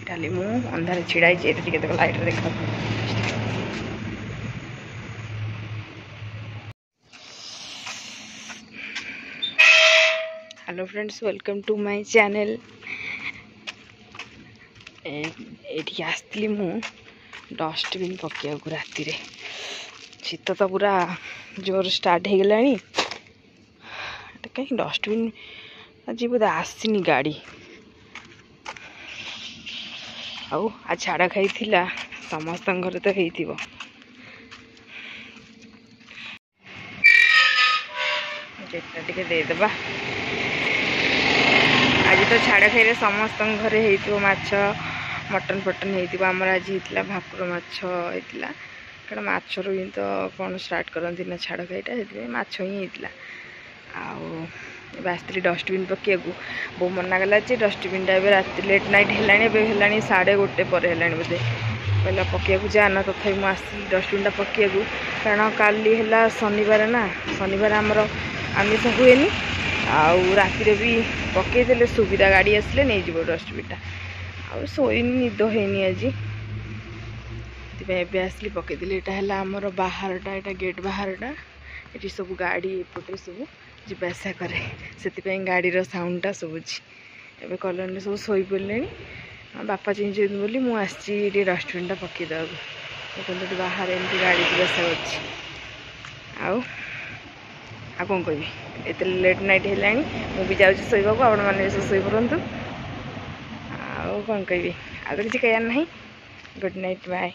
टाली मु अंधार छिड़ाई देख लाइट देखा। Hello friends, welcome to my channel. ये आसती मु डस्टबिन पकिया राति रे। शीत तो पूरा जोर स्टार्ट हो गला। कहीं डस्टबिन आज बोधे आसनी गाड़ी आउ आ झाड़ा खाई समस्त घर तो हो देदेबा। आज तो झाड़ा खाई समस्त घरे हो माछ मटन फटन होमर। आज होता भाकुर माछ होता कारण माछर ही तो कौन स्टार्ट करती ना झाड़ खाईटा से माछ ही होता। आसती डस्टबिन पकिया बो मना कला डस्टबिन टा रात लेट नाइट है 1:30 पर है बोधे कहला पकिया जाना। तथा मुझे डस्टबिन टा पकिया कारण काली है शनिवार ना, शनिवार आमर आमिष हुए राति भी पकईदे सुविधा गाड़ी आसले नहीं जीव डस्टबिन टा। आ शोनी निद है आज ये आसली पकईदेली। यहाँ आमर बाहरटा यहाँ गेट बाहरटा ये सब गाड़ी एपटे सब जासा कै से गाड़ी साउंडटा शुभुची। एवं कलोनी सब शोई पड़े बापा चेंज बोली मुझे डस्टबिन पकईदे देखते बाहर एमती गाड़ी जासा आ कौन कह एत लेट नाइट है मुझे जाऊँगी शोवाक आपण मैंने शोई पड़तु आ कौन कह आ तो किसी कहना ना। Good night, bye.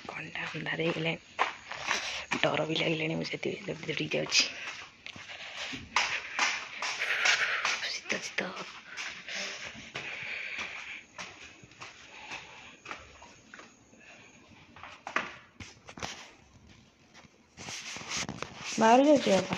कंडा अंधार हो गले डर भी लगे मुझे दौड़ी जाऊँ शीत शीत। बाहर जाऊँ बापा